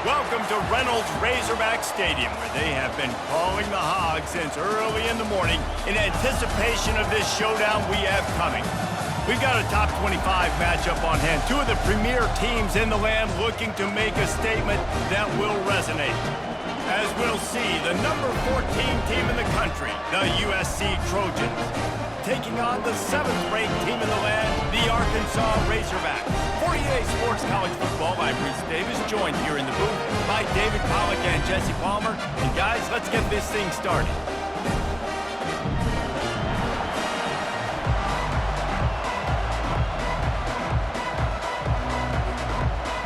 Welcome to Reynolds Razorback Stadium, where they have been calling the Hogs since early in the morning in anticipation of this showdown we have coming. We've got a top 25 matchup on hand. Two of the premier teams in the land looking to make a statement that will resonate. As we'll see, the number 14 team in the country, the USC Trojans, taking on the 7th-ranked team in the land, the Arkansas Razorbacks. 48 Sports College Football, I'm Bruce Davis, joined here in the booth by David Pollack and Jesse Palmer. And guys, let's get this thing started.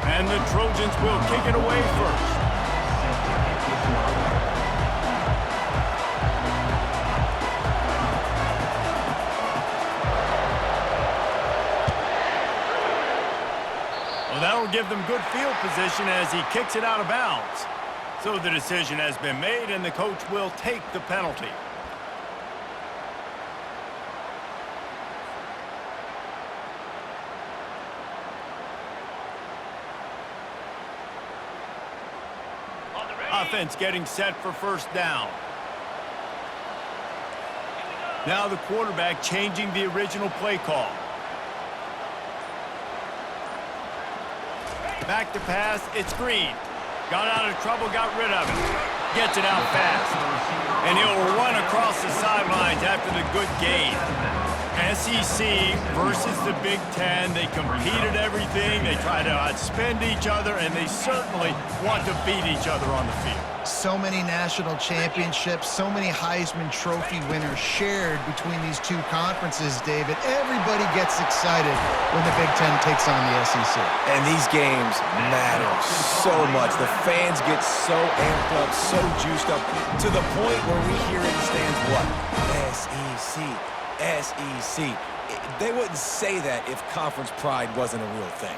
And the Trojans will kick it away first. Well, that'll give them good field position as he kicks it out of bounds. So the decision has been made, and the coach will take the penalty. Offense getting set for first down. Now the quarterback changing the original play call. Back to pass, it's Green. Got out of trouble, got rid of it. Gets it out fast. And he'll run across the sidelines after the good gain. SEC versus the Big Ten. They compete at everything. They try to outspend each other, and they certainly want to beat each other on the field. So many national championships, so many Heisman Trophy winners shared between these two conferences, David. Everybody gets excited when the Big Ten takes on the SEC. And these games matter so much. The fans get so amped up, so juiced up, to the point where we hear in the stands, what? SEC. SEC. They wouldn't say that if conference pride wasn't a real thing.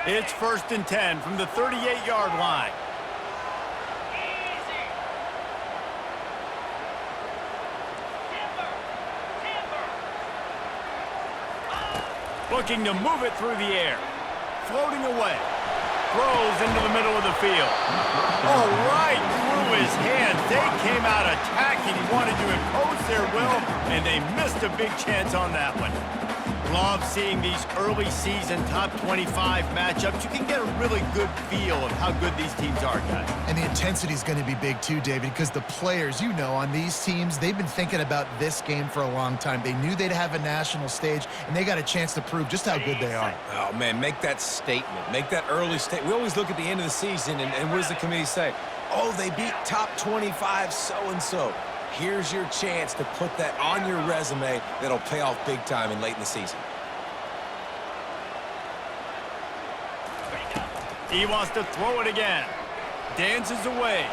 It's 1st and 10 from the 38-yard line. Looking to move it through the air. Floating away. Throws into the middle of the field. Oh, right through his hands. They came out attacking, wanted to impose their will, and they missed a big chance on that one. Love seeing these early season top 25 matchups. You can get a really good feel of how good these teams are, guys. And the intensity is going to be big too, David, because the players, you know, on these teams, they've been thinking about this game for a long time. They knew they'd have a national stage, and they got a chance to prove just how good they are. Oh, man, make that statement. Make that early statement. We always look at the end of the season, and what does the committee say? Oh, they beat top 25 so-and-so. Here's your chance to put that on your resume that'll pay off big time and late in the season. He wants to throw it again. Dances away.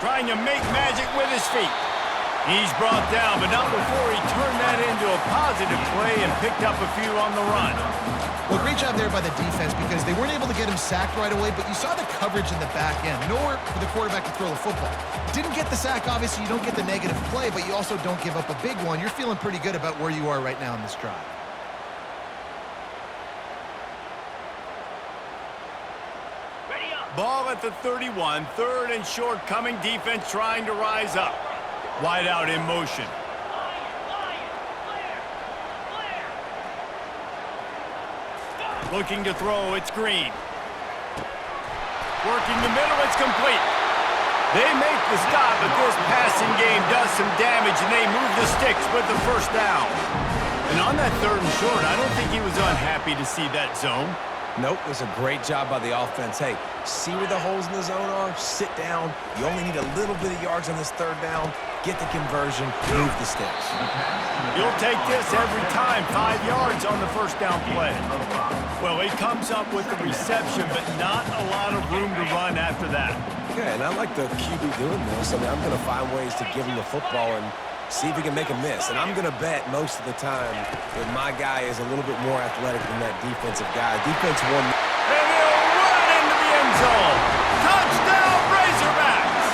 Trying to make magic with his feet. He's brought down, but not before he turned that into a positive play and picked up a few on the run. Well, great job there by the defense because they weren't able to get him sacked right away, but you saw the coverage in the back end. Nowhere for the quarterback to throw the football. Didn't get the sack, obviously. You don't get the negative play, but you also don't give up a big one. You're feeling pretty good about where you are right now in this drive. Ball at the 31, 3rd and short coming. Defense trying to rise up. Wide out in motion. Looking to throw, it's Green. Working the middle, it's complete. They make the stop, but this passing game does some damage, and they move the sticks with the first down. And on that 3rd and short, I don't think he was unhappy to see that zone. Nope, it was a great job by the offense. Hey, see where the holes in the zone are? Sit down. You only need a little bit of yards on this 3rd down. Get the conversion, move the sticks. You'll take this every time. 5 yards on the first down play. Well, he comes up with the reception, but not a lot of room to run after that. Yeah, and I like the QB doing this. I mean, I'm going to find ways to give him the football and see if he can make a miss. And I'm going to bet most of the time that my guy is a little bit more athletic than that defensive guy. Defense won. And he'll run into the end zone. Touchdown, Razorbacks!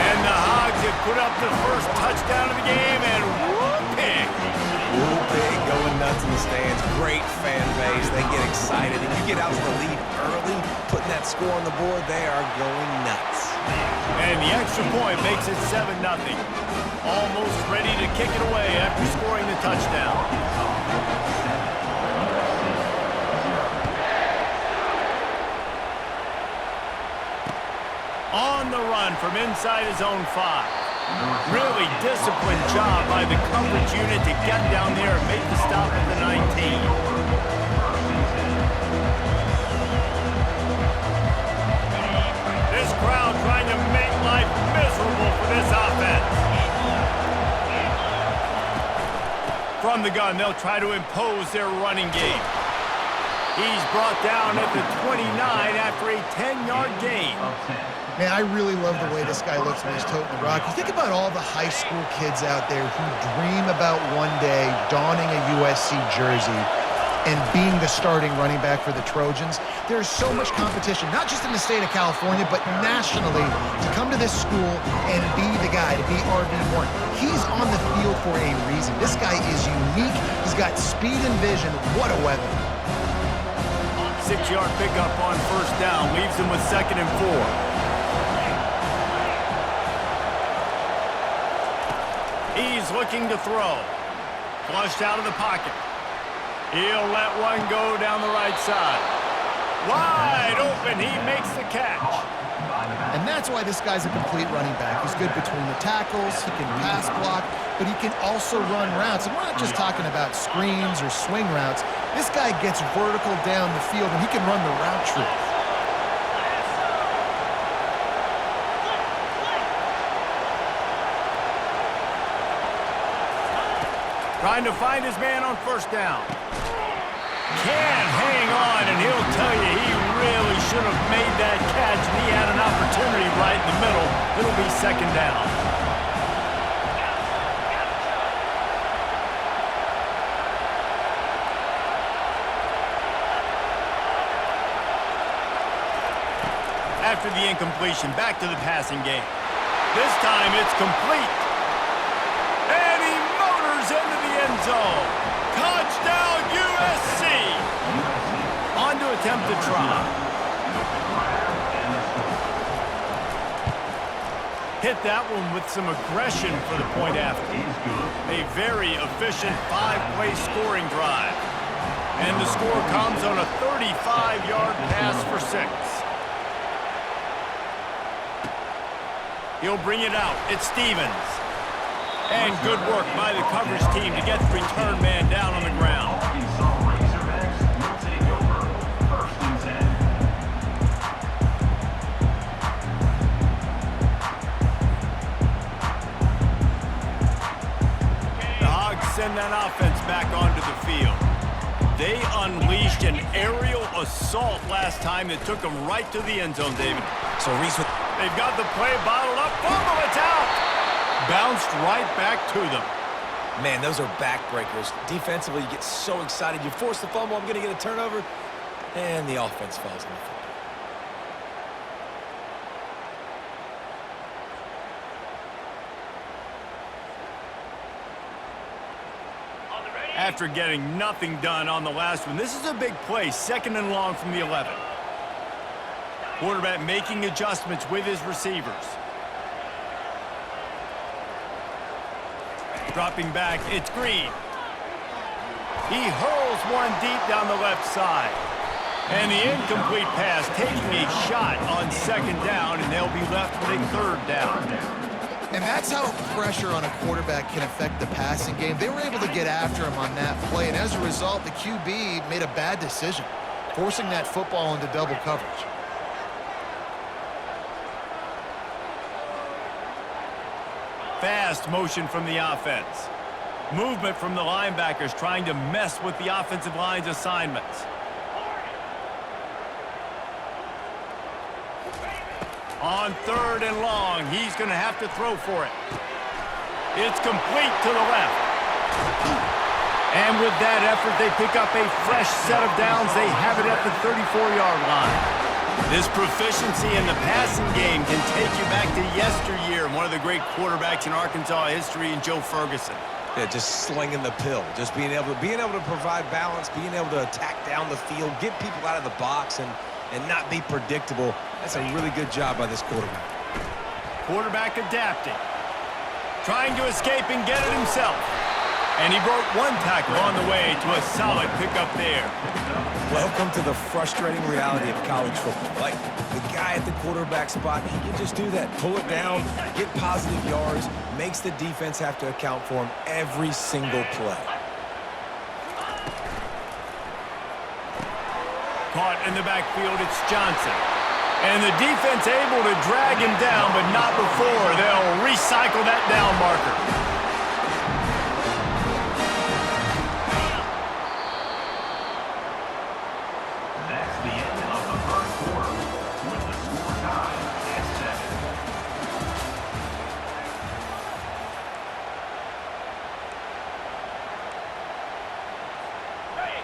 And the Hogs have put up the first touchdown of the game, and whoop-pig. Whoop-pig going nuts in the stands. Great fan base. score on the board, they are going nuts. And the extra point makes it 7-0. Almost ready to kick it away after scoring the touchdown. On the run from inside his own 5. Really disciplined job by the coverage unit to get down there and make the stop at the 19. This crowd trying to make life miserable for this offense. From the gun, they'll try to impose their running game. He's brought down at the 29 after a 10-yard gain. Man, I really love the way this guy looks when he's toting the rock. You think about all the high school kids out there who dream about one day donning a USC jersey and being the starting running back for the Trojans. There's so much competition, not just in the state of California, but nationally, to come to this school and be the guy, to be RB1. He's on the field for a reason. This guy is unique. He's got speed and vision. What a weapon. 6-yard pickup on first down leaves him with 2nd and 4. He's looking to throw. Flushed out of the pocket. He'll let one go down the right side. Wide open. He makes the catch. And that's why this guy's a complete running back. He's good between the tackles. He can pass block, but he can also run routes. And we're not just talking about screens or swing routes. This guy gets vertical down the field, and he can run the route tree. Trying to find his man on first down. Can hang on, and he'll tell you he really should have made that catch, and he had an opportunity right in the middle. It'll be 2nd down. After the incompletion, back to the passing game. This time it's complete. And he motors into the end zone. Touchdown, USC. On to attempt to try. Hit that one with some aggression for the point after. A very efficient 5-play scoring drive. And the score comes on a 35-yard pass for 6. He'll bring it out. It's Stevens. And good work by the coverage team to get the return man down on the ground. The Hogs send that offense back onto the field. They unleashed an aerial assault last time that took them right to the end zone, David. So Reese with... They've got the play bottled up. Fumble, it's out. Bounced right back to them. Man, those are backbreakers. Defensively, you get so excited. You force the fumble, I'm going to get a turnover, and the offense falls on the football. After getting nothing done on the last one, this is a big play, 2nd and long from the 11. Quarterback making adjustments with his receivers. Dropping back, it's Green. He hurls one deep down the left side. And the incomplete pass taking a shot on 2nd down, and they'll be left with a 3rd down. And that's how pressure on a quarterback can affect the passing game. They were able to get after him on that play, and as a result, the QB made a bad decision, forcing that football into double coverage. Fast motion from the offense. Movement from the linebackers trying to mess with the offensive line's assignments. On 3rd and long, he's going to have to throw for it. It's complete to the left. And with that effort, they pick up a fresh set of downs. They have it at the 34-yard line. This proficiency in the passing game can take you back to yesteryear, one of the great quarterbacks in Arkansas history, in Joe Ferguson. Yeah, just slinging the pill, just being able to provide balance, being able to attack down the field, get people out of the box, and and not be predictable. That's a really good job by this quarterback. Quarterback adapting. Trying to escape and get it himself. And he broke one tackle on the way to a solid pickup there. Welcome to the frustrating reality of college football. Like, the guy at the quarterback spot, he can just do that. Pull it down, get positive yards, makes the defense have to account for him every single play. Caught in the backfield, it's Johnson. And the defense able to drag him down, but not before they'll recycle that down marker.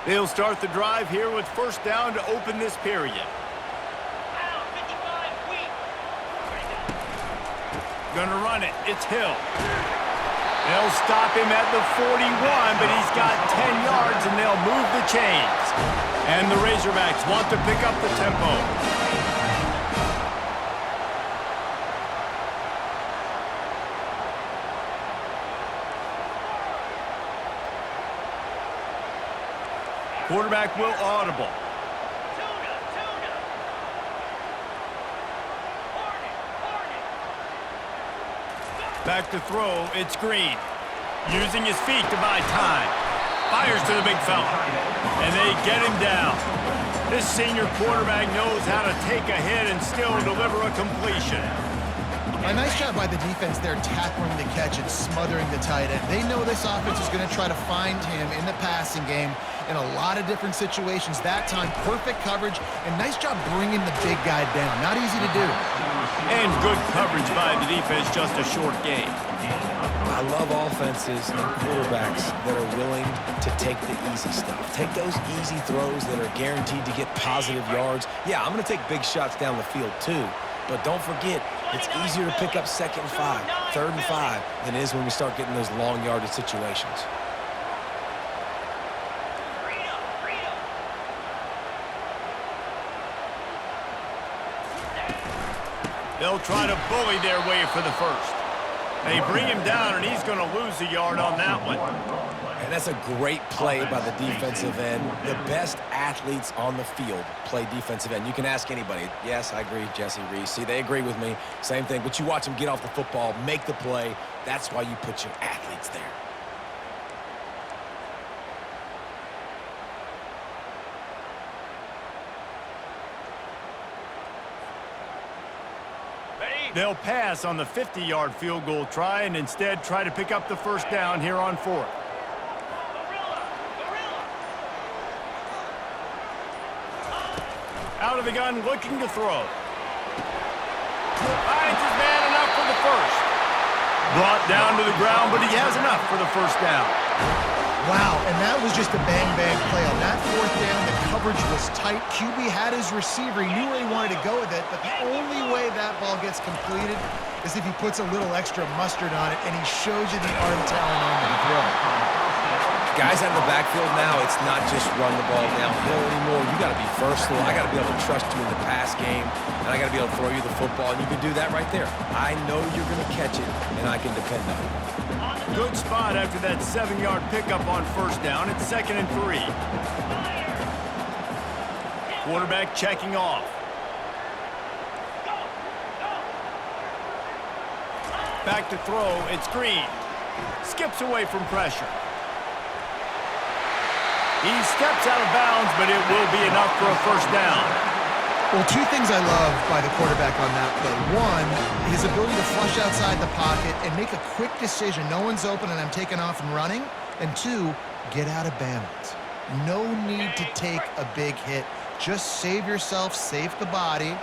They'll start the drive here with first down to open this period. Gonna run it. It's Hill. They'll stop him at the 41, but he's got 10 yards, and they'll move the chains. And the Razorbacks want to pick up the tempo. Quarterback will audible. Back to throw, it's Green. Using his feet to buy time. Fires to the big fella. And they get him down. This senior quarterback knows how to take a hit and still deliver a completion. A nice job by the defense there, tackling the catch and smothering the tight end. They know this offense is going to try to find him in the passing game in a lot of different situations. That time, perfect coverage, and nice job bringing the big guy down. Not easy to do. And good coverage by the defense, just a short game. I love offenses and quarterbacks that are willing to take the easy stuff. Take those easy throws that are guaranteed to get positive yards. Yeah, I'm going to take big shots down the field too, but don't forget, it's easier to pick up 2nd and 5, 3rd and 5 than it is when we start getting those long yardage situations. They'll try to bully their way for the first. They bring him down, and he's going to lose a yard on that one. And that's a great play by the defensive end. The best athletes on the field play defensive end. You can ask anybody. Yes, I agree, Jesse Reese. See, they agree with me. Same thing. But you watch them get off the football, make the play. That's why you put your athletes there. They'll pass on the 50-yard field goal try and instead try to pick up the first down here on 4th. Out of the gun, looking to throw. Finds his man enough for the first. Brought down to the ground, but he has enough for the first down. Wow, and that was just a bang-bang play. On that 4th down, the coverage was tight. QB had his receiver. He knew where he wanted to go with it, but the only way that ball gets completed is if he puts a little extra mustard on it, and he shows you the arm talent on the throw. Guys out of the backfield now, it's not just run the ball downhill anymore. You got to be versatile. I got to be able to trust you in the pass game, and I got to be able to throw you the football, and you can do that right there. I know you're going to catch it, and I can depend on it. Good spot after that 7-yard pickup on first down. It's 2nd and 3. Quarterback checking off. Back to throw. It's Green. Skips away from pressure. He steps out of bounds, but it will be enough for a first down. Well, 2 things I love by the quarterback on that play. 1, his ability to flush outside the pocket and make a quick decision. No one's open and I'm taking off and running. And 2, get out of bounds. No need to take a big hit. Just save yourself, save the body.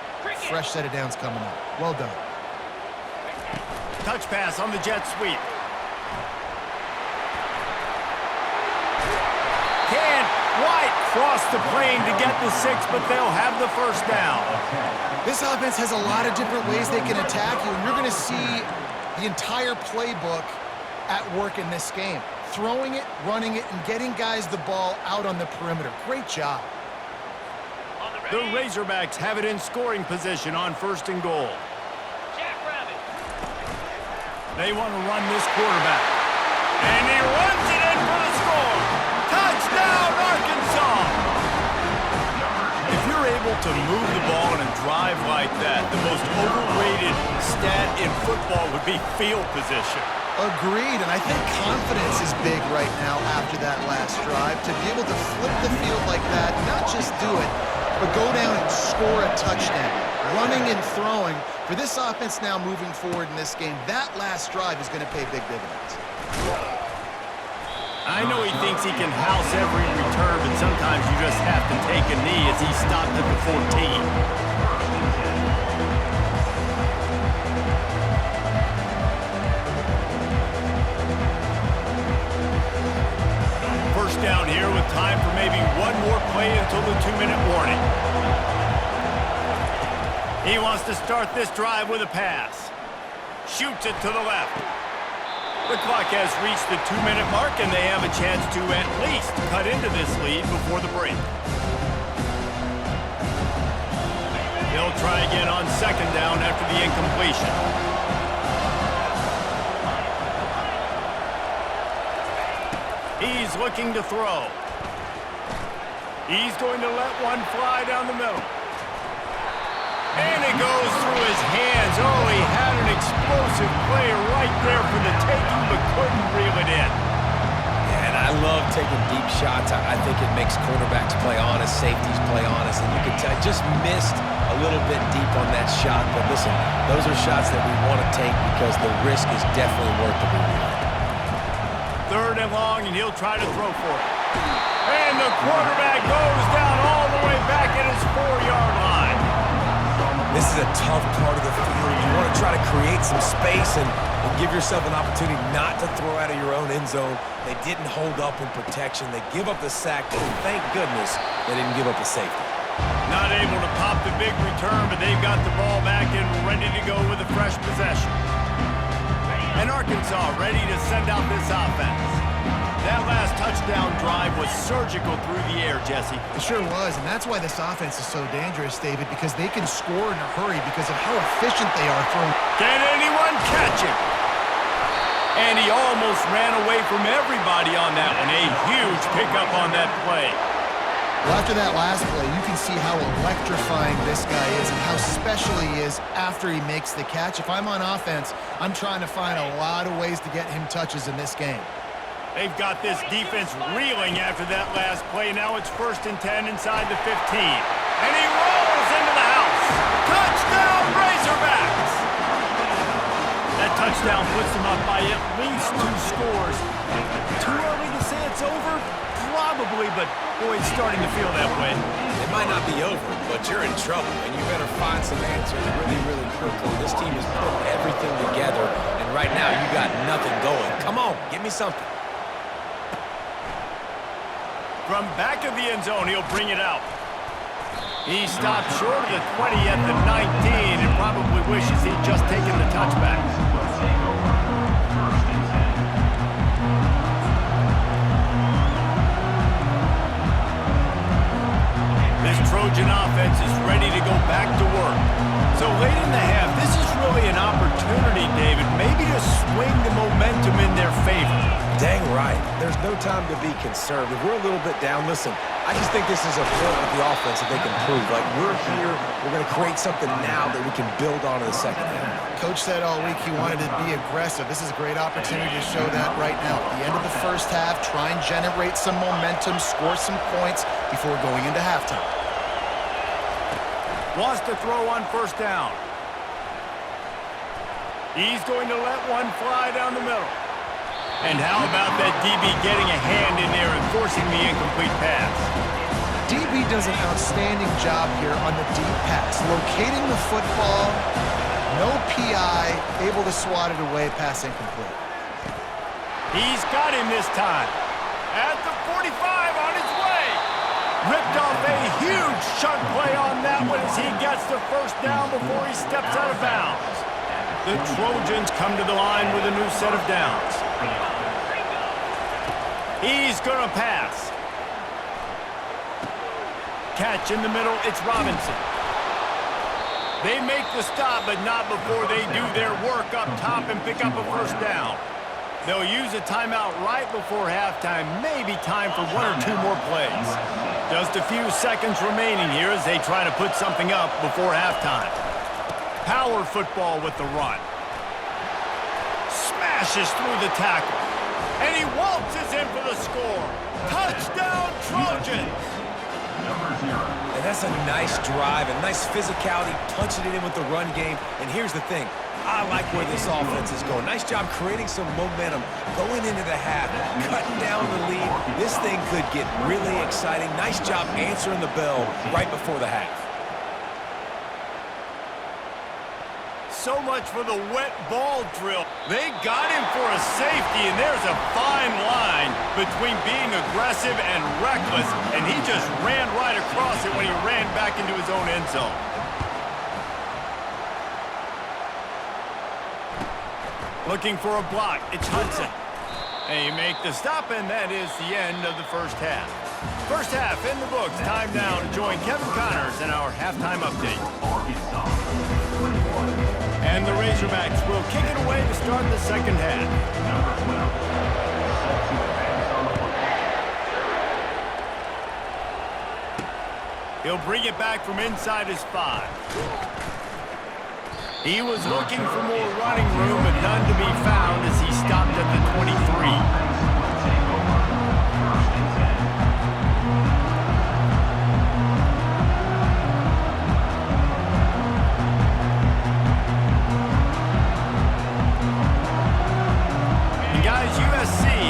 Fresh set of downs coming up. Well done. Touch pass on the jet sweep. Can't quite cross the plane to get the 6, but they'll have the first down. This offense has a lot of different ways they can attack you, and you're going to see the entire playbook at work in this game. Throwing it, running it, and getting guys the ball out on the perimeter. Great job. The Razorbacks have it in scoring position on 1st and goal. They want to run this quarterback. And he runs it in for the score. Touchdown, Arkansas! If you're able to move the ball in a drive like that, the most overrated stat in football would be field position. Agreed, and I think confidence is big right now after that last drive. To be able to flip the field like that, not just do it, but go down and score a touchdown. Running and throwing. For this offense now moving forward in this game, that last drive is going to pay big dividends. I know he thinks he can house every return, but sometimes you just have to take a knee as he stopped at the 14. Down here with time for maybe one more play until the 2-minute warning. He wants to start this drive with a pass. Shoots it to the left. The clock has reached the 2-minute mark, and they have a chance to at least cut into this lead before the break. They'll try again on 2nd down after the incompletion. He's looking to throw. He's going to let one fly down the middle. And it goes through his hands. Oh, he had an explosive play right there for the taking, but couldn't reel it in. Yeah, and I love taking deep shots. I think it makes quarterbacks play honest, safeties play honest, and you can tell just missed a little bit deep on that shot. But listen, those are shots that we want to take because the risk is definitely worth the reward. 3rd and long, and he'll try to throw for it. And the quarterback goes down all the way back at his 4-yard line. This is a tough part of the field. You want to try to create some space and give yourself an opportunity not to throw out of your own end zone. They didn't hold up in protection. They give up the sack, and thank goodness they didn't give up the safety. Not able to pop the big return, but they've got the ball back and ready to go with a fresh possession. And Arkansas ready to send out this offense. That last touchdown drive was surgical through the air, Jesse. It sure was, and that's why this offense is so dangerous, David, because they can score in a hurry because of how efficient they are throwing. Can anyone catch him? And he almost ran away from everybody on that one. A huge pickup on that play. Well, after that last play, you can see how electrifying this guy is and how special he is after he makes the catch. If I'm on offense, I'm trying to find a lot of ways to get him touches in this game. They've got this defense reeling after that last play. Now it's 1st and 10 inside the 15. And he rolls into the house. Touchdown, Razorbacks! That touchdown puts them up by at least 2 scores. Too early to say it's over? Probably, but boy, it's starting to feel that way. It might not be over, but you're in trouble, and you better find some answers really, really quickly. This team is putting everything together, and right now you got nothing going. Come on, give me something. From back of the end zone, he'll bring it out. He stopped short of the 20 at the 19 and probably wishes he'd just taken the touchback. This Trojan offense is ready to go back to work. So late in the half, this is really an opportunity, David, maybe to swing the momentum in their favor. Dang right. There's no time to be concerned. If we're a little bit down, listen, I just think this is a point with the offense that they can prove. Like, we're here, we're going to create something now that we can build on in the second half. Coach said all week he wanted to be aggressive. This is a great opportunity to show that right now. At the end of the first half, try and generate some momentum, score some points before going into halftime. Wants to throw on 1st down. He's going to let one fly down the middle. And how about that DB getting a hand in there and forcing the incomplete pass? DB does an outstanding job here on the deep pass, locating the football, no PI, able to swat it away, pass incomplete. He's got him this time. At the 45 on his way. Ripped off a huge chunk play on that one as he gets the 1st down before he steps out of bounds. The Trojans come to the line with a new set of downs. He's going to pass. catch in the middle. It's Robinson. They make the stop, but not before they do their work up top and pick up a first down. They'll use a timeout right before halftime. Maybe time for one or two more plays. Just a few seconds remaining here as they try to put something up before halftime. Power football with the run. Smashes through the tackle. And he waltzes in for the score. Touchdown, Trojans! And that's a nice drive, a nice physicality, punching it in with the run game. And here's the thing. I like where this offense is going. Nice job creating some momentum going into the half, cutting down the lead. This thing could get really exciting. Nice job answering the bell right before the half. So much for the wet ball drill. They got him for a safety, and there's a fine line between being aggressive and reckless, and he just ran right across it when he ran back into his own end zone. Looking for a block. It's Hudson. And you make the stop, and that is the end of the first half. First half in the books. Time now to join Kevin Connors in our halftime update. And the Razorbacks will kick it away to start the second half. He'll bring it back from inside his 5. He was looking for more running room, but none to be found as he stopped at the 23.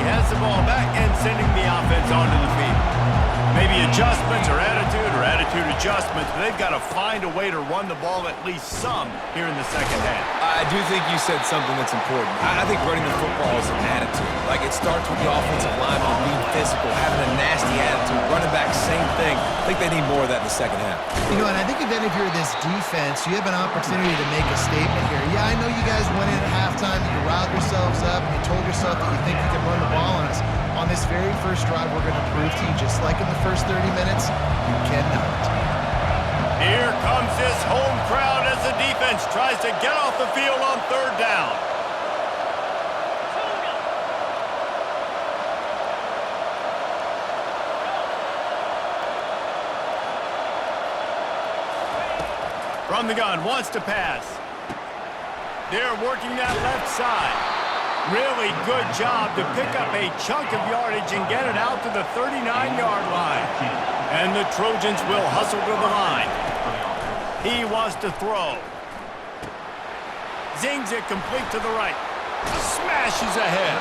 Has the ball back and sending the offense onto the field. Maybe adjustments or attitude adjustments, but they've got to find a way to run the ball at least some here in the second half. I do think you said something that's important. I think running the football is an attitude. Like, it starts with the offensive lineman being physical, having a nasty attitude. Running back, same thing. I think they need more of that in the second half. You know, and I think if you're this defense, you have an opportunity to make a statement here. Yeah, I know you guys went in at halftime, you riled yourselves up, and you told yourself that you think you can run the ball on us. On this very first drive, we're going to prove to you, just like in the first 30 minutes, you cannot. Here comes this home crowd as the defense tries to get off the field on third down. From the gun, wants to pass. They're working that left side. Really good job to pick up a chunk of yardage and get it out to the 39-yard line. And the Trojans will hustle to the line. He wants to throw. Zings it complete to the right. Smashes ahead.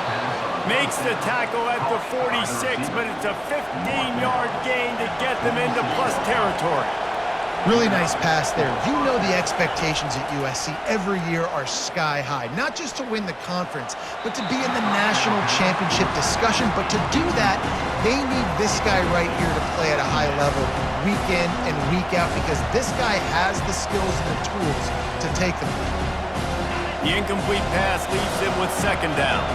Makes the tackle at the 46, but it's a 15-yard gain to get them into plus territory. Really nice pass there. You know the expectations at USC every year are sky high. Not just to win the conference, but to be in the national championship discussion. But to do that, they need this guy right here to play at a high level week in and week out, because this guy has the skills and the tools to take them. The incomplete pass leaves them with second down.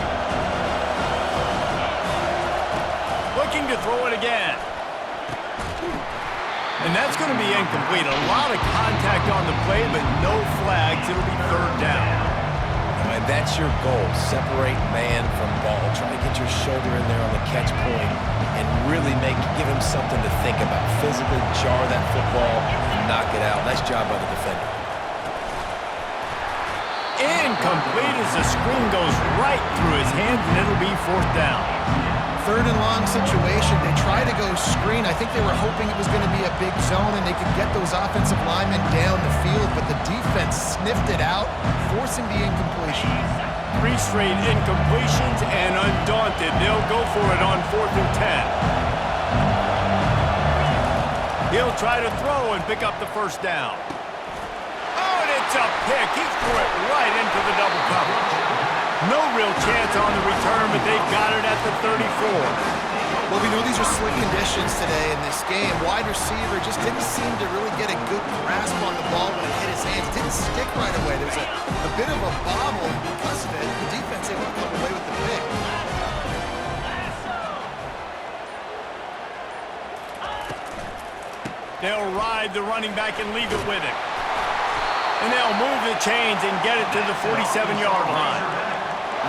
Looking to throw it again. And that's going to be incomplete. A lot of contact on the play, but no flags. It'll be third down. And that's your goal. Separate man from ball. Try to get your shoulder in there on the catch point and really give him something to think about. Physically jar that football and knock it out. Nice job by the defender. Incomplete as the screen goes right through his hands, and it'll be fourth down. Third and long situation. They try to go screen. I think they were hoping it was going to be a big zone and they could get those offensive linemen down the field, but the defense sniffed it out, forcing the incompletion. 3 straight incompletions, and undaunted, they'll go for it on 4th and 10. He'll try to throw and pick up the first down. Oh, and it's a pick. He threw it right into the double coverage. No real chance on the return, but they've got it at the 34. Well, we know these are slick conditions today in this game. Wide receiver just didn't seem to really get a good grasp on the ball when it hit his hands. Didn't stick right away. There was a bit of a bobble, and because of it, the defense able to come away with the pick. They'll ride the running back and leave it with him. And they'll move the chains and get it to the 47-yard line.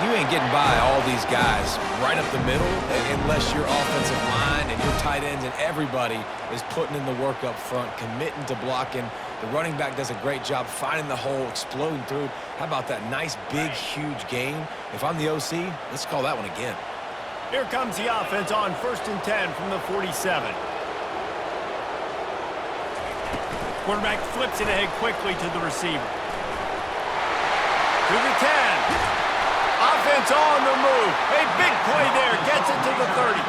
You ain't getting by all these guys right up the middle unless your offensive line and your tight ends and everybody is putting in the work up front, committing to blocking. The running back does a great job finding the hole, exploding through. How about that nice, big, huge gain? If I'm the OC, let's call that one again. Here comes the offense on 1st and 10 from the 47. Quarterback flips it ahead quickly to the receiver. To the 10. Offense on the move. A big play there. Gets it to the 30.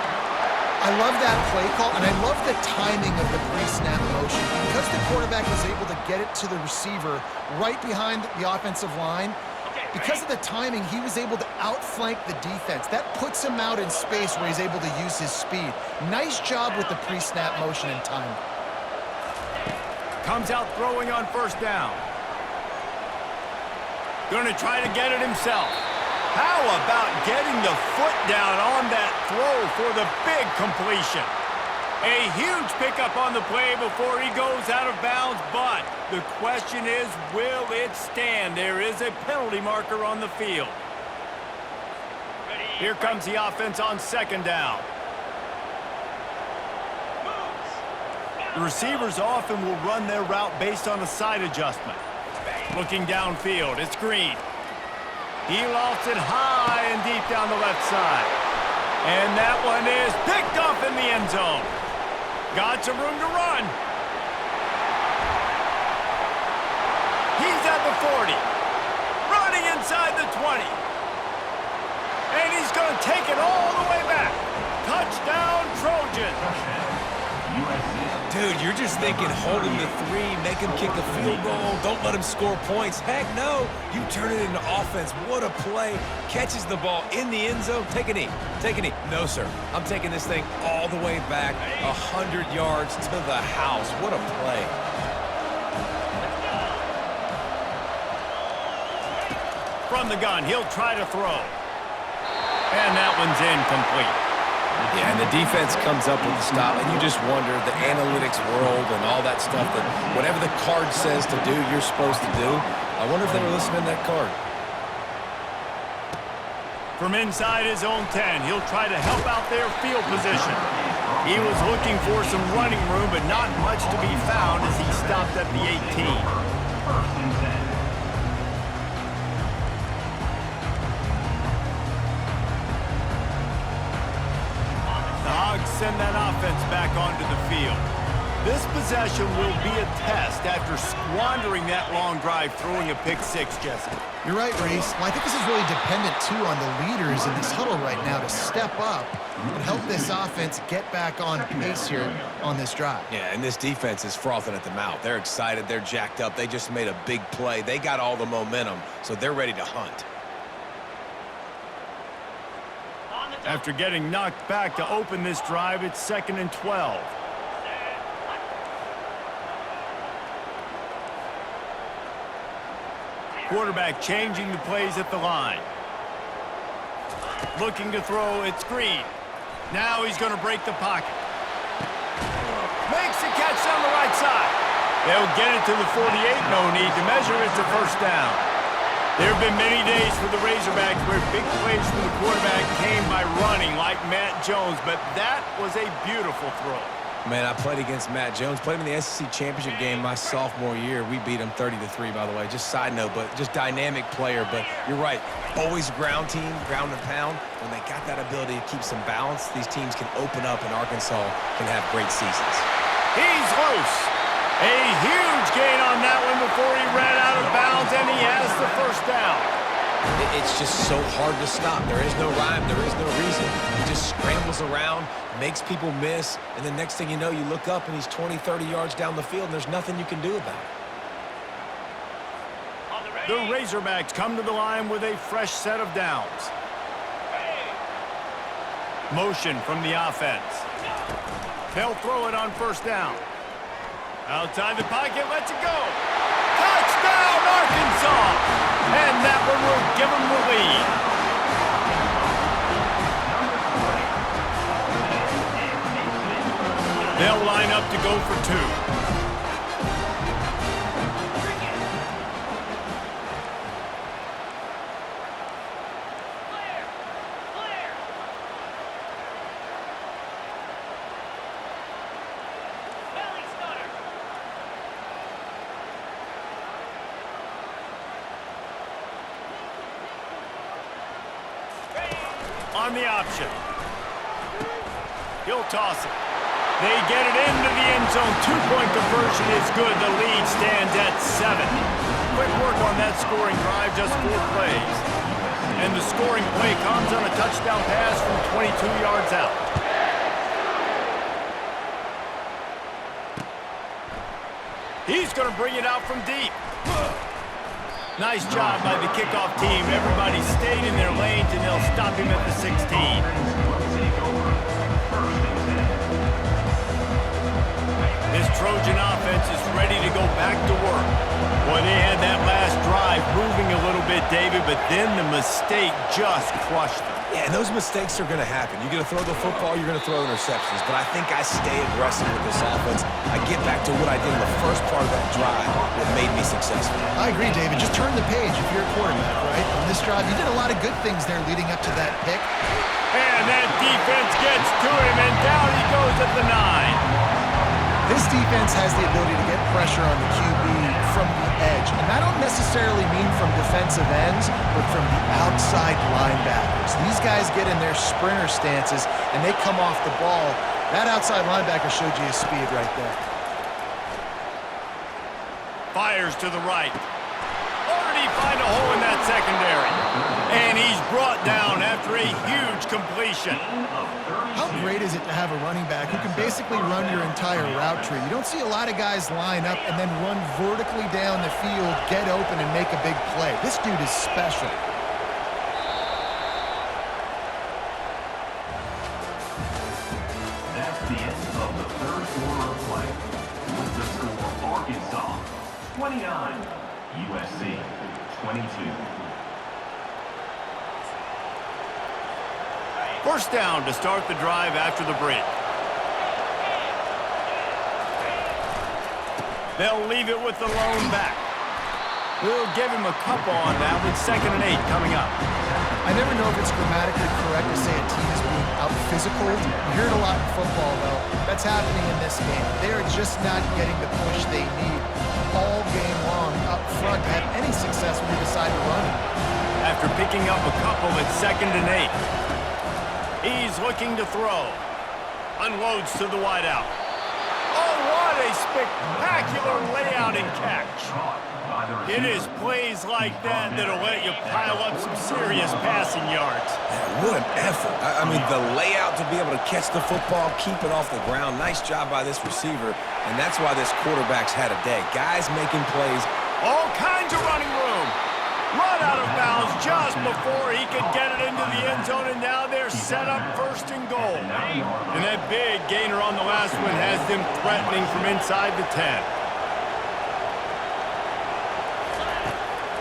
I love that play call, and I love the timing of the pre-snap motion. Because the quarterback was able to get it to the receiver right behind the offensive line, because of the timing, he was able to outflank the defense. That puts him out in space where he's able to use his speed. Nice job with the pre-snap motion and timing. Comes out throwing on 1st down. Going to try to get it himself. How about getting the foot down on that throw for the big completion? A huge pickup on the play before he goes out of bounds, but the question is, will it stand? There is a penalty marker on the field. Here comes the offense on 2nd down. The receivers often will run their route based on a side adjustment. Looking downfield, it's Green. He lofts it high and deep down the left side. And that one is picked off in the end zone. Got some room to run. He's at the 40. Running inside the 20. And he's going to take it all the way back. Touchdown, Trojans. Dude, you're just thinking hold him to 3, make him kick a field goal, don't let him score points. Heck no, you turn it into offense. What a play. Catches the ball in the end zone. Take a knee. Take a knee. No, sir. I'm taking this thing all the way back 100 yards to the house. What a play. From the gun, he'll try to throw. And that one's incomplete. Yeah, and the defense comes up with the stop, and you just wonder, the analytics world and all that stuff, that whatever the card says to do, you're supposed to do. I wonder if they were listening to that card. From inside his own 10, he'll try to help out their field position. He was looking for some running room, but not much to be found as he stopped at the 18. Send that offense back onto the field. This possession will be a test after squandering that long drive, throwing a pick-6, Jesse. You're right, Reese. Well, I think this is really dependent, too, on the leaders in this huddle right now to step up and help this offense get back on pace here on this drive. Yeah, and this defense is frothing at the mouth. They're excited. They're jacked up. They just made a big play. They got all the momentum, so they're ready to hunt. After getting knocked back to open this drive, it's 2nd and 12. Quarterback changing the plays at the line. Looking to throw, it's Green. Now he's going to break the pocket. Makes the catch on the right side. They'll get it to the 48, no need to measure. It's a 1st down. There have been many days for the Razorbacks where big plays from the quarterback came by running like Matt Jones, but that was a beautiful throw. Man, I played against Matt Jones. Played him in the SEC Championship game my sophomore year. We beat him 30-3, by the way. Just side note, but just dynamic player. But you're right, always ground team, ground and pound. When they got that ability to keep some balance, these teams can open up, and Arkansas can have great seasons. He's loose. A huge gain on that one before he ran out of bounds, and he has the 1st down. It's just so hard to stop. There is no rhyme. There is no reason. He just scrambles around, makes people miss, and the next thing you know, you look up, and he's 20, 30 yards down the field, and there's nothing you can do about it. The Razorbacks come to the line with a fresh set of downs. Motion from the offense. They'll throw it on 1st down. Outside the pocket, lets it go. Touchdown, Arkansas! And that one will give them the lead. They'll line up to go for two. On the option. He'll toss it. They get it into the end zone. Two-point conversion is good. The lead stands at 7. Quick work on that scoring drive, just 4 plays. And the scoring play comes on a touchdown pass from 22 yards out. He's going to bring it out from deep. Nice job by the kickoff team. Everybody stayed in their lanes, and they'll stop him at the 16. This Trojan offense is ready to go back to work. Boy, they had that last drive moving a little bit, David, but then the mistake just crushed them. Yeah, and those mistakes are going to happen. You're going to throw the football, you're going to throw interceptions. But I think I stay aggressive with this offense. I get back to what I did in the first part of that drive that made me successful. I agree, David. Just turn the page if you're a quarterback, right? On this drive, you did a lot of good things there leading up to that pick. And that defense gets to him, and down he goes at the 9. This defense has the ability to get pressure on the QB from the edge. And I don't necessarily mean from defensive ends, but from the outside linebackers. These guys get in their sprinter stances, and they come off the ball. That outside linebacker showed you his speed right there. Fires to the right. Already find a hole in that secondary. And he's brought down after a huge completion. How great is it to have a running back who can basically run your entire route tree? You don't see a lot of guys line up and then run vertically down the field, get open, and make a big play. This dude is special. That's the end of the third quarter of play. With the score, Arkansas 29, USC 22. First down to start the drive after the break. They'll leave it with the lone back. We'll give him a couple on that with 2nd and 8 coming up. I never know if it's grammatically correct to say a team is being out-physical. You hear it a lot in football, though. That's happening in this game. They are just not getting the push they need all game long up front to have any success when they decide to run it. After picking up a couple at 2nd and 8. He's looking to throw. Unloads to the wideout. Oh, what a spectacular layout and catch. It is plays like that that'll let you pile up some serious passing yards. Man, what an effort. I mean, the layout to be able to catch the football, keep it off the ground. Nice job by this receiver, and that's why this quarterback's had a day. Guys making plays. All kinds of running room. Run out of bounds just before he could get it into the end zone, and now they're set up 1st and goal. And that big gainer on the last one has them threatening from inside the 10.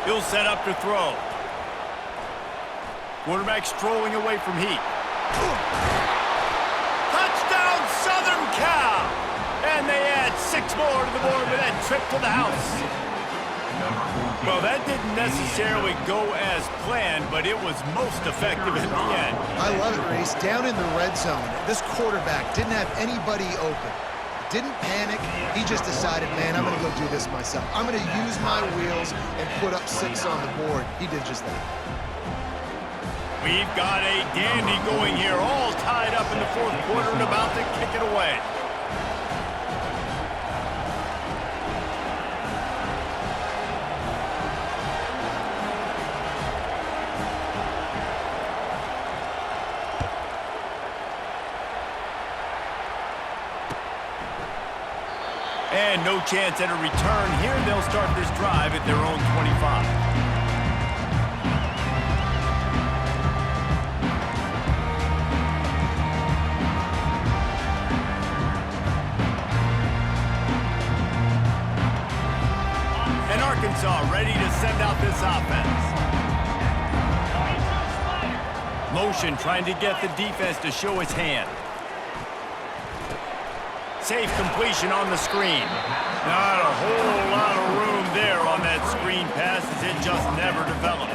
He'll set up to throw. Quarterback strolling away from heat. Touchdown, Southern Cal! And they add 6 more to the board with that trip to the house. Well, that didn't necessarily go as planned, but it was most effective at the end. I love it, Reese. Down in the red zone, this quarterback didn't have anybody open. Didn't panic. He just decided, man, I'm going to go do this myself. I'm going to use my wheels and put up 6 on the board. He did just that. We've got a dandy going here, all tied up in the 4th quarter and about to kick it away. And no chance at a return here. They'll start this drive at their own 25. And Arkansas ready to send out this offense. Motion trying to get the defense to show its hand. safe completion on the screen. Not a whole lot of room there on that screen pass as it just never developed.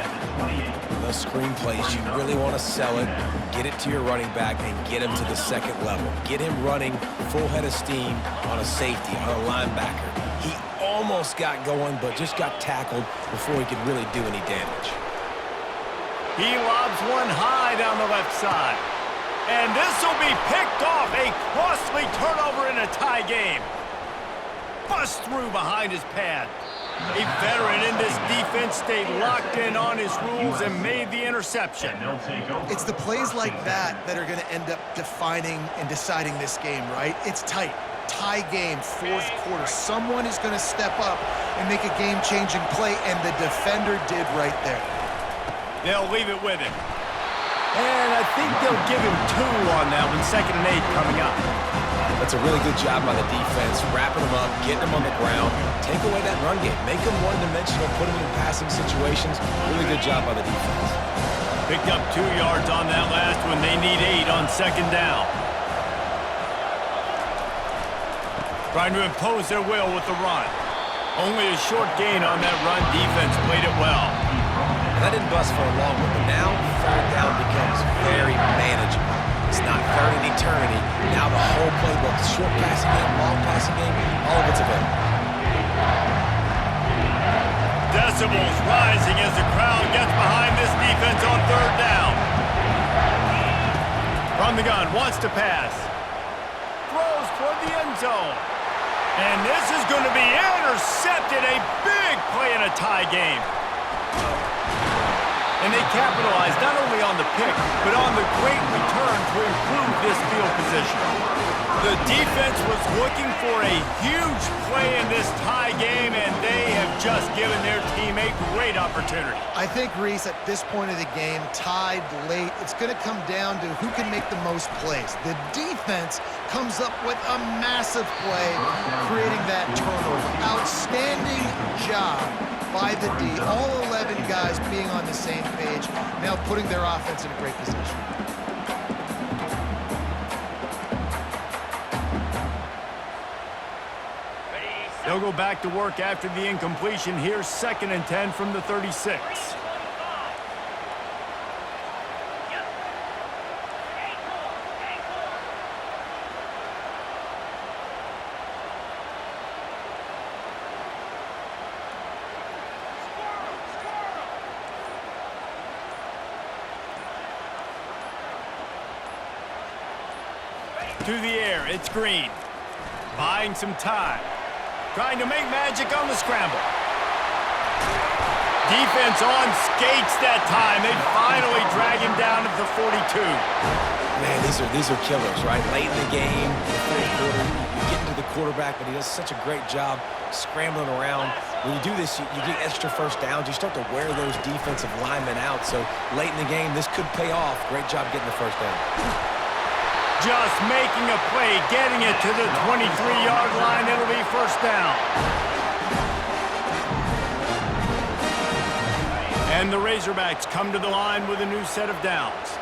Those screen plays, you really want to sell it, get it to your running back, and get him to the second level. Get him running full head of steam on a safety, on a linebacker. He almost got going, but just got tackled before he could really do any damage. He lobs one high down the left side. And this will be picked off. A costly turnover in a tie game. Bust through behind his pad. A veteran in this defense stayed locked in on his rules and made the interception. It's the plays like that that are going to end up defining and deciding this game, right? It's tight. Tie game, fourth quarter. Someone is going to step up and make a game-changing play, and the defender did right there. They'll leave it with him. And I think they'll give him 2 on that one, 2nd and 8 coming up. That's a really good job by the defense, wrapping them up, getting them on the ground, take away that run game, make them one-dimensional, put them in passing situations. Really good job by the defense. Picked up 2 yards on that last one. They need 8 on 2nd down. Trying to impose their will with the run. Only a short gain on that run. Defense played it well. That didn't bust for a long one, but now 3rd down becomes very manageable. It's not 3rd and eternity. Now the whole playbook, short passing game, long passing game, all of it's available. Decibels rising as the crowd gets behind this defense on 3rd down. From the gun, wants to pass. Throws toward the end zone. And this is going to be intercepted. A big play in a tie game. And they capitalized not only on the pick, but on the great return to improve this field position. The defense was looking for a huge play in this tie game, and they have just given their team a great opportunity. I think, Reese, at this point of the game, tied late, it's going to come down to who can make the most plays. The defense comes up with a massive play, creating that turnover. Outstanding job by the D. All 11 guys being on the same page, now putting their offense in a great position. They'll go back to work after the incompletion. Here's 2nd and 10 from the 36. To the air, it's Green. Buying some time. Trying to make magic on the scramble. Defense on skates that time. They finally drag him down at the 42. Man, these are killers, right? Late in the game, the 4th quarter, you get into the quarterback, but he does such a great job scrambling around. When you do this, you get extra 1st downs. You start to wear those defensive linemen out. So late in the game, this could pay off. Great job getting the 1st down. Just making a play, getting it to the 23-yard line. It'll be 1st down. And the Razorbacks come to the line with a new set of downs.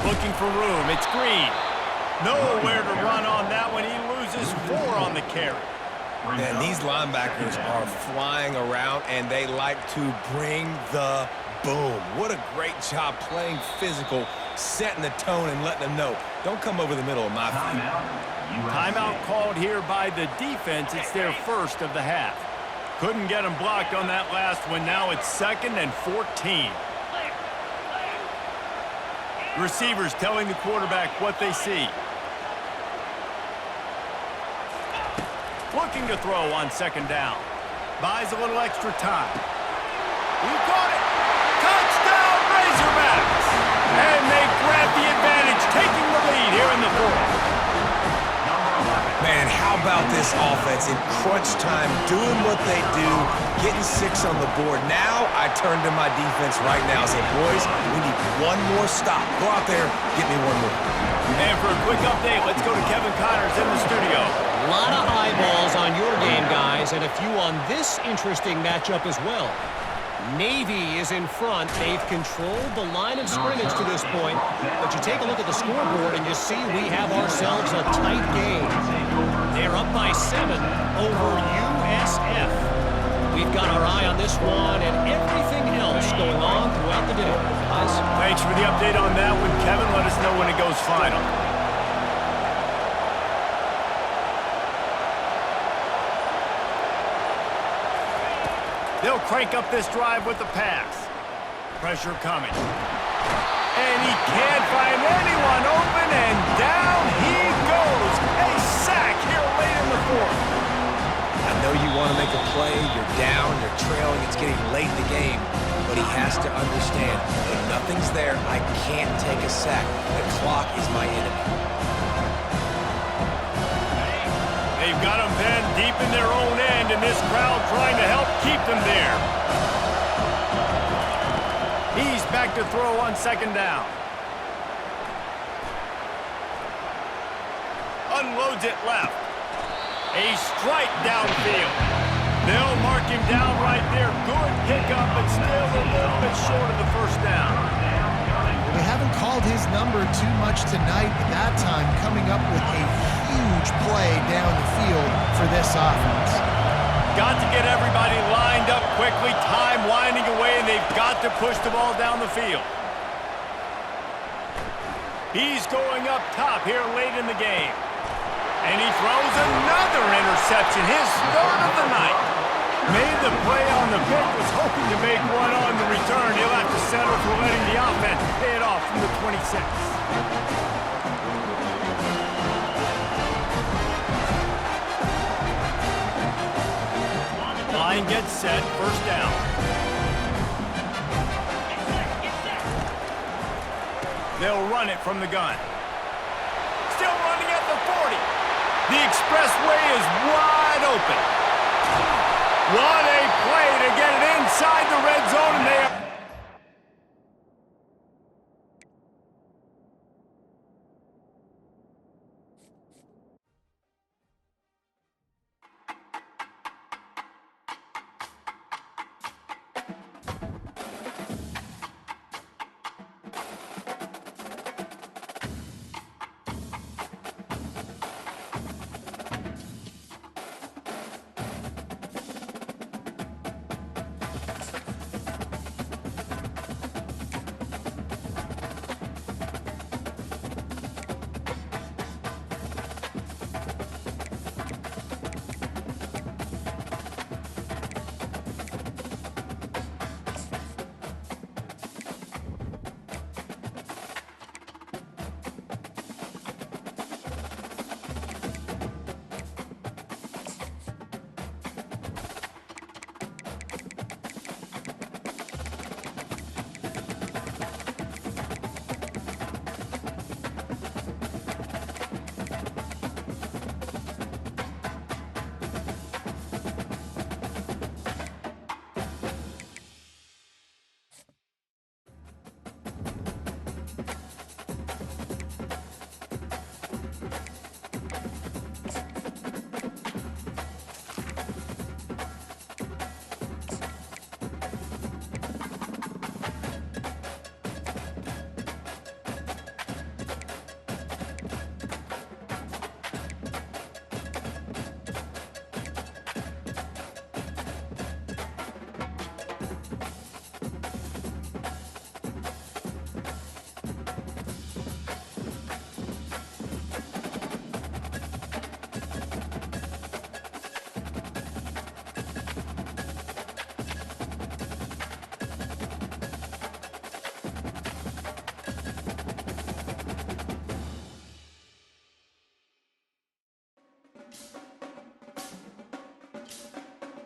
Looking for room. It's Green. Nowhere to run on that one. He loses 4 on the carry. And these linebackers are flying around, and they like to bring the boom. What a great job playing physical, setting the tone and letting them know, don't come over the middle of my field. Timeout called here by the defense. It's their 1st of the half. Couldn't get them blocked on that last one. Now it's 2nd and 14. Receivers telling the quarterback what they see. Looking to throw on 2nd down. Buys a little extra time. He caught it. Touchdown, Razorbacks! And they grab the advantage, taking the lead here in the 4th. Man, how about this offense in crunch time, doing what they do, getting 6 on the board. Now I turn to my defense right now and say, boys, we need one more stop. Go out there, get me one more. And for a quick update, let's go to Kevin Connors in the studio. A lot of eyeballs on your game, guys, and a few on this interesting matchup as well. Navy is in front. They've controlled the line of scrimmage to this point. But you take a look at the scoreboard and you see we have ourselves a tight game. They're up by 7 over USF. We've got our eye on this one and everything else going on throughout the day. Guys? Thanks for the update on that one, Kevin. Let us know when it goes final. They'll crank up this drive with the pass. Pressure coming. And he can't find anyone open, and down he goes. A sack here late in the fourth. I know you want to make a play. You're down. You're trailing. It's getting late in the game. But he has to understand, when nothing's there, I can't take a sack. The clock is my enemy. They've got them then deep in their own end, and this crowd trying to help keep them there. He's back to throw on second down. Unloads it left. A strike downfield. They'll mark him down right there. Good pickup, but still a little bit short of the first down. They haven't called his number too much tonight, but that time coming up with a huge play down the field for this offense. Got to get everybody lined up quickly. Time winding away, and they've got to push the ball down the field. He's going up top here late in the game. And he throws another interception, his third of the night. Made the play on the pick, was hoping to make one on the return. He'll have to settle for letting the offense pay it off from the 26. Line gets set, first down. They'll run it from the gun. Still running at the 40. The expressway is wide open. What a play to get it inside the red zone, and they